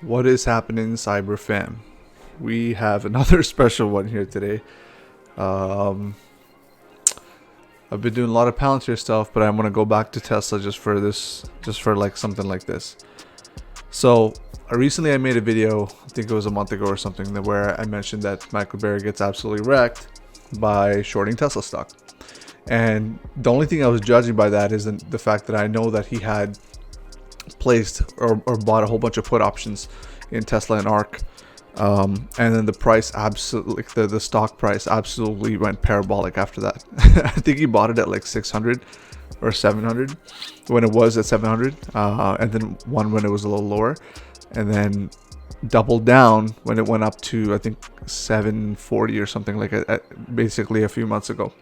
What is happening, Cyber Fam? We have another special one here today. Um, I've been doing a lot of Palantir stuff, but I'm gonna go back to Tesla just for this, just for like something like this. So recently I made a video, I think it was a month ago or something, where I mentioned that Michael Burry gets absolutely wrecked by shorting Tesla stock. And the only thing I was judging by that is the fact that I know that he had placed or bought a whole bunch of put options in Tesla and ARK. And then the price absolutely, the stock price absolutely went parabolic after that. I think he bought it at like 600 or 700 when it was at 700, and then one when it was a little lower, and then doubled down when it went up to I think 740 or something like basically a few months ago.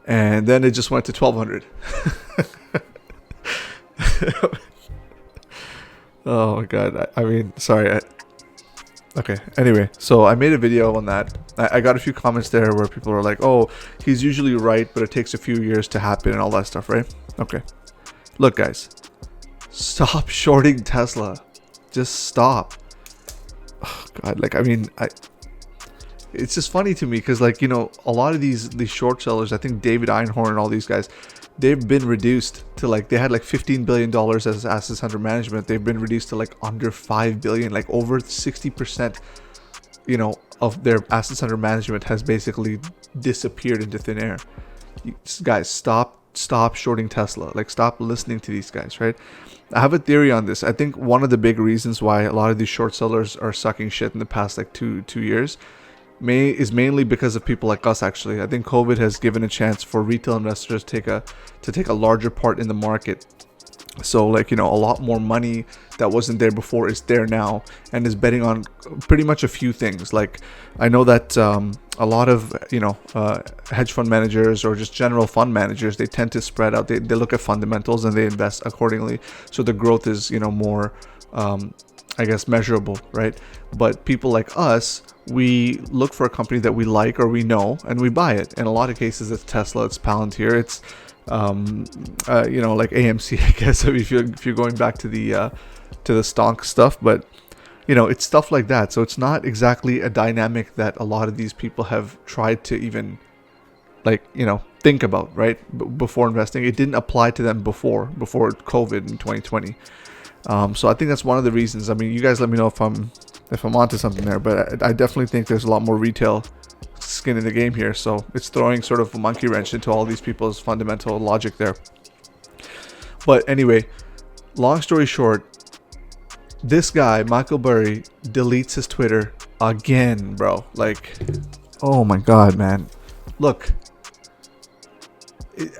And then it just went to 1200. Oh my god. I mean, sorry. Okay, anyway, so I made a video on that. I got a few comments there where people are like, oh, he's usually right, but it takes a few years to happen and all that stuff, right? Okay. Look, guys. Stop shorting Tesla. Just stop. Oh, God, like, I mean, it's just funny to me because, like, you know, a lot of these short sellers, I think David Einhorn and all these guys, they've been reduced to like, they had like $15 billion as assets under management. They've been reduced to like under 5 billion, like over 60%, you know, of their assets under management has basically disappeared into thin air. You guys, stop shorting Tesla. Like, stop listening to these guys, right? I have a theory on this. I think one of the big reasons why a lot of these short sellers are sucking shit in the past like two years is mainly because of people like us. Actually, I think COVID has given a chance for retail investors to take a larger part in the market. So, like, you know, a lot more money that wasn't there before is there now and is betting on pretty much a few things. Like, I know that a lot of, you know, hedge fund managers or just general fund managers, they tend to spread out. They look at fundamentals and they invest accordingly. So the growth is, you know, more, I guess, measurable, right? But people like us, we look for a company that we like or we know and we buy it. In a lot of cases, it's Tesla, it's Palantir, it's you know, like AMC, I guess, if you're going back to the stock stuff. But you know, it's stuff like that. So it's not exactly a dynamic that a lot of these people have tried to even, like, you know, think about, right? Before investing, it didn't apply to them before COVID in 2020. So I think that's one of the reasons. I mean, you guys let me know if I'm onto something there, but I definitely think there's a lot more retail skin in the game here. So it's throwing sort of a monkey wrench into all these people's fundamental logic there. But anyway, long story short, this guy, Michael Burry, deletes his Twitter again, bro. Like, oh my God, man. Look,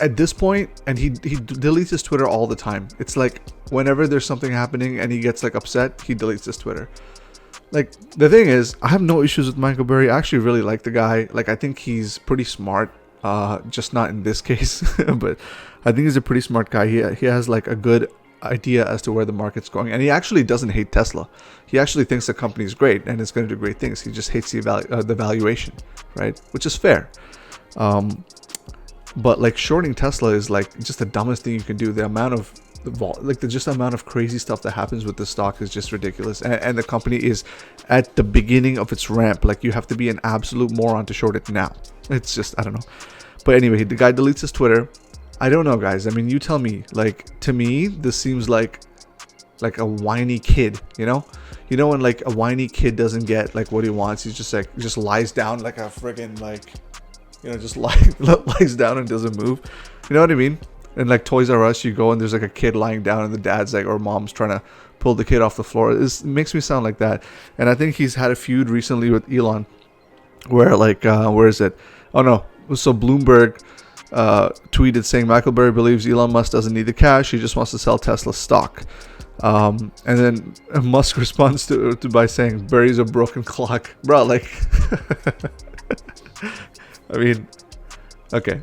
at this point, and he deletes his Twitter all the time. It's like whenever there's something happening and he gets like upset, he deletes his Twitter. Like, the thing is, I have no issues with Michael Burry. I actually really like the guy. Like, I think he's pretty smart. Just not in this case, but I think he's a pretty smart guy. He has like a good idea as to where the market's going, and he actually doesn't hate Tesla. He actually thinks the company is great and it's going to do great things. He just hates the valuation, right? Which is fair. But like, shorting Tesla is like just the dumbest thing you can do. The amount of the amount of crazy stuff that happens with the stock is just ridiculous, and the company is at the beginning of its ramp. Like, you have to be an absolute moron to short it now. It's just, I don't know. But anyway, the guy deletes his Twitter. I don't know, guys. I mean, you tell me. Like, to me, this seems like a whiny kid, you know when like a whiny kid doesn't get like what he wants. He's just like, just lies down like a friggin', like, you know, just lies down and doesn't move. You know what I mean? And like Toys R Us, you go and there's like a kid lying down and the dad's like, or mom's trying to pull the kid off the floor. It makes me sound like that. And I think he's had a feud recently with Elon where like, where is it? Oh no. So Bloomberg tweeted saying Michael Burry believes Elon Musk doesn't need the cash. He just wants to sell Tesla stock. And then Musk responds to by saying Burry's a broken clock. Bro, like, I mean, okay.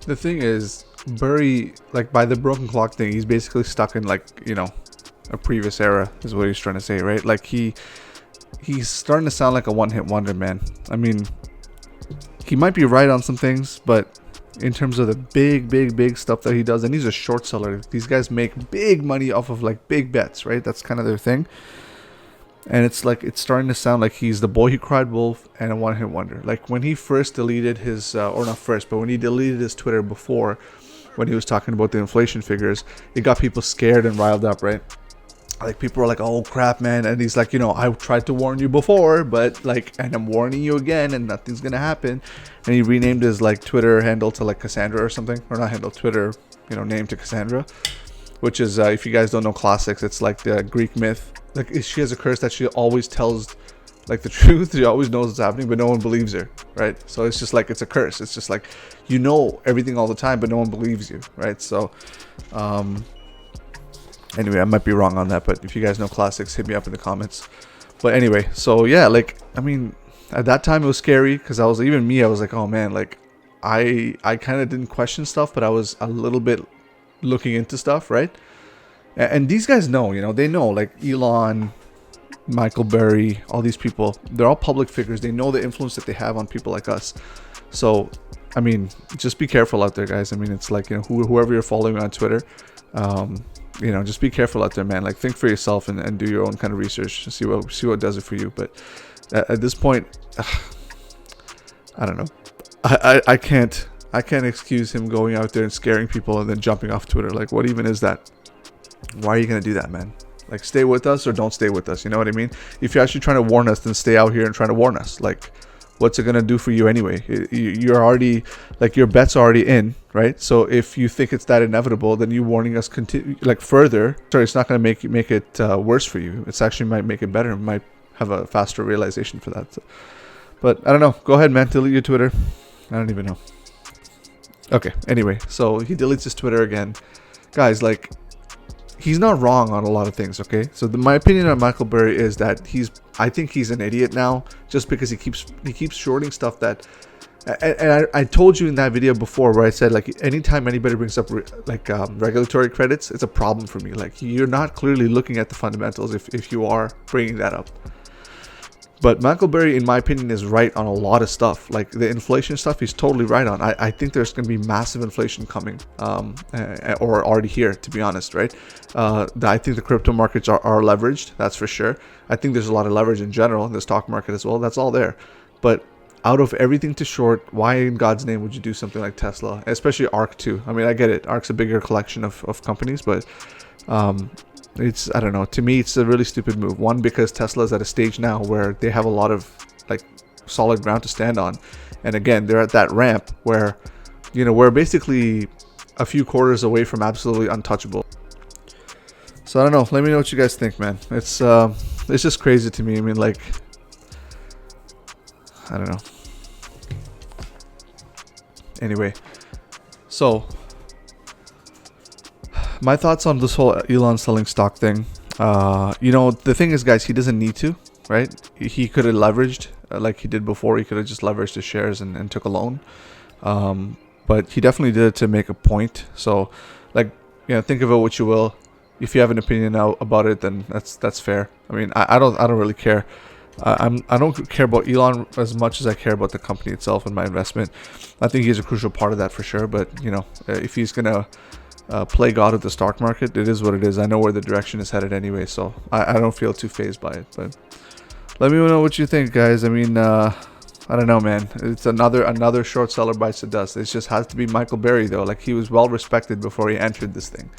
The thing is, Burry, like, by the broken clock thing, he's basically stuck in, like, you know, a previous era is what he's trying to say, right? Like, he's starting to sound like a one-hit wonder, man. I mean, he might be right on some things, but in terms of the big stuff that he does. And he's a short seller. These guys make big money off of like big bets, right? That's kind of their thing. And it's like, it's starting to sound like he's the boy who cried wolf and a one-hit wonder. Like when he first deleted his, or not first, but when he deleted his Twitter before, when he was talking about the inflation figures, it got people scared and riled up, right? Like people were like, oh crap, man. And he's like, you know, I tried to warn you before, but like, and I'm warning you again, and nothing's gonna happen. And he renamed his like Twitter handle to like Cassandra or something, or not handle, Twitter, you know, name to Cassandra, which is, if you guys don't know classics, it's like the Greek myth. Like she has a curse that she always tells like the truth. She always knows what's happening, but no one believes her, right? So it's just like, it's a curse. It's just like, you know everything all the time, but no one believes you, right? So anyway, I might be wrong on that, but if you guys know classics, hit me up in the comments. But anyway, so yeah, like, I mean, at that time it was scary, because I was, even me, I was like, oh man, like I kind of didn't question stuff, but I was a little bit looking into stuff, right? And these guys know, you know, they know, like Elon, Michael Burry, all these people, they're all public figures. They know the influence that they have on people like us. So, I mean, just be careful out there, guys. I mean, it's like, you know, whoever you're following on Twitter, you know, just be careful out there, man. Like, think for yourself and do your own kind of research. See what does it for you. But at this point, I don't know. I can't excuse him going out there and scaring people and then jumping off Twitter. Like, what even is that? Why are you gonna do that, man? Like, stay with us or don't stay with us. You know what I mean? If you're actually trying to warn us, then stay out here and try to warn us. Like, what's it gonna do for you anyway? You're already, like, your bet's already in, right? So if you think it's that inevitable, then you warning us like further. Sorry, it's not gonna make it worse for you. It's actually might make it better. It might have a faster realization for that. So, but I don't know. Go ahead, man. Delete your Twitter. I don't even know. Okay. Anyway, so he deletes his Twitter again, guys. Like, he's not wrong on a lot of things, okay? So my opinion on Michael Burry is that I think he's an idiot now, just because he keeps shorting stuff that, and I told you in that video before where I said, like, anytime anybody brings up regulatory credits, it's a problem for me. Like, you're not clearly looking at the fundamentals if you are bringing that up. But Michael Burry, in my opinion, is right on a lot of stuff. Like the inflation stuff, he's totally right on. I think there's going to be massive inflation coming, or already here, to be honest, right? I think the crypto markets are leveraged, that's for sure. I think there's a lot of leverage in general in the stock market as well. That's all there. But out of everything to short, why in God's name would you do something like Tesla? Especially ARK too. I mean, I get it. ARK's a bigger collection of companies, but I don't know. To me, it's a really stupid move. One, because Tesla's at a stage now where they have a lot of like solid ground to stand on. And again, they're at that ramp where, you know, we're basically a few quarters away from absolutely untouchable. So I don't know. Let me know what you guys think, man. It's just crazy to me. I mean, like, I don't know. Anyway, so my thoughts on this whole Elon selling stock thing. You know, the thing is, guys, he doesn't need to, right? He could have leveraged like he did before. He could have just leveraged his shares and took a loan. But he definitely did it to make a point. So, like, you know, think of it what you will. If you have an opinion now about it, then that's fair. I mean, I don't really care. I don't care about Elon as much as I care about the company itself and my investment. I think he's a crucial part of that for sure. But, you know, if he's gonna play God at the stock market, it is what it is. I know where the direction is headed anyway, so I don't feel too fazed by it. But let me know what you think, guys. I mean, I don't know, man. It's another short seller bites the dust. It just has to be Michael Burry, though. Like, he was well respected before he entered this thing.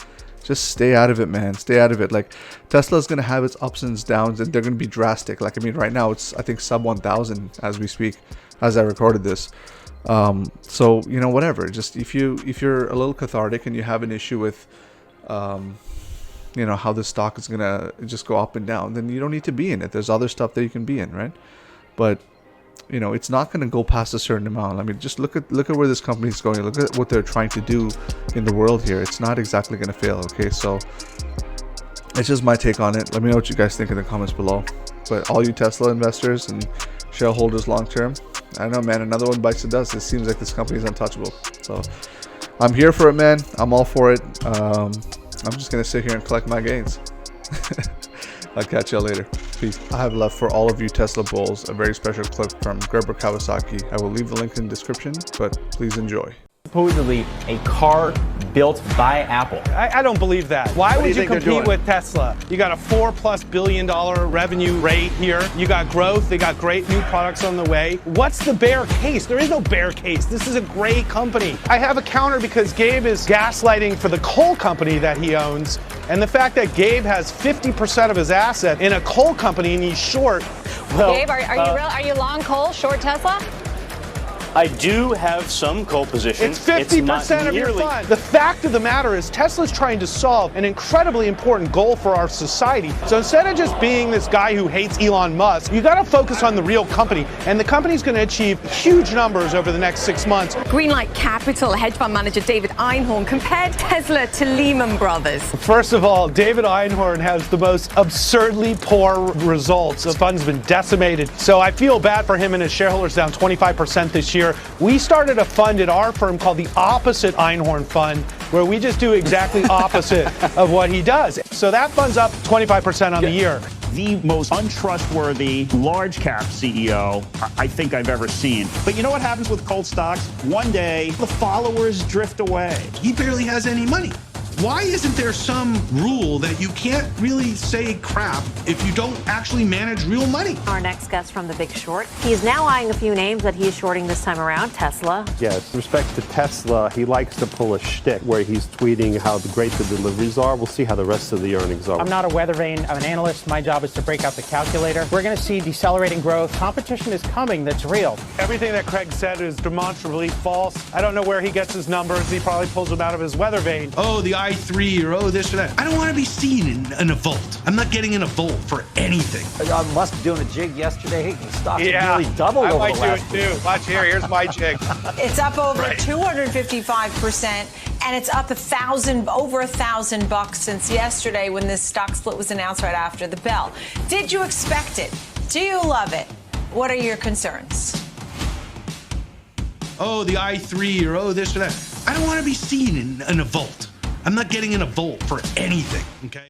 Just stay out of it, man. Stay out of it. Like, Tesla's gonna have its ups and downs, and they're gonna be drastic. Like, I mean, right now it's, I think, sub 1,000 as we speak, as I recorded this. So, you know, whatever. Just if you're a little cathartic and you have an issue with, you know, how the stock is gonna just go up and down, then you don't need to be in it. There's other stuff that you can be in, right? But, you know, it's not gonna go past a certain amount. I mean, just look at where this company is going. Look at what they're trying to do in the world here. It's not exactly gonna fail. Okay, so it's just my take on it. Let me know what you guys think in the comments below. But all you Tesla investors and shareholders long term, I don't know, man, another one bites the dust. It seems like this company is untouchable. So I'm here for it, man. I'm all for it. I'm just gonna sit here and collect my gains. I'll catch y'all later. Peace. I have left for all of you Tesla bulls a very special clip from Gerber Kawasaki. I will leave the link in the description, but please enjoy. Supposedly a car built by Apple. I don't believe that. Why would you compete with Tesla? You got a $4+ billion revenue rate here. You got growth. They got great new products on the way. What's the bear case? There is no bear case. This is a great company. I have a counter because Gabe is gaslighting for the coal company that he owns. And the fact that Gabe has 50% of his asset in a coal company and he's short. Well, Gabe, are you long coal, short Tesla? I do have some coal positions. It's 50% of your fund. The fact of the matter is Tesla's trying to solve an incredibly important goal for our society. So instead of just being this guy who hates Elon Musk, you got to focus on the real company. And the company's going to achieve huge numbers over the next 6 months. Greenlight Capital hedge fund manager David Einhorn compared Tesla to Lehman Brothers. First of all, David Einhorn has the most absurdly poor results. The fund's been decimated. So I feel bad for him and his shareholders, down 25% this year. We started a fund at our firm called the Opposite Einhorn Fund, where we just do exactly opposite of what he does. So that fund's up 25% on the year. The most untrustworthy large cap CEO I think I've ever seen. But you know what happens with cold stocks? One day, the followers drift away. He barely has any money. Why isn't there some rule that you can't really say crap if you don't actually manage real money? Our next guest from The Big Short. He is now eyeing a few names that he is shorting this time around. Tesla. Yes, with respect to Tesla, he likes to pull a shtick where he's tweeting how great the deliveries are. We'll see how the rest of the earnings are. I'm not a weather vane. I'm an analyst. My job is to break out the calculator. We're going to see decelerating growth. Competition is coming that's real. Everything that Craig said is demonstrably false. I don't know where he gets his numbers. He probably pulls them out of his weather vane. Oh, the I3 or this or that. I don't want to be seen in a vault. I'm not getting in a vault for anything. Musk doing a jig yesterday. The stock nearly doubled over the last I might do it too. Watch here. Here's my jig. It's up over 255%, and it's up over $1,000 since yesterday when this stock split was announced right after the bell. Did you expect it? Do you love it? What are your concerns? Oh, the I3 or this or that. I don't want to be seen in a vault. I'm not getting in a vault for anything, okay?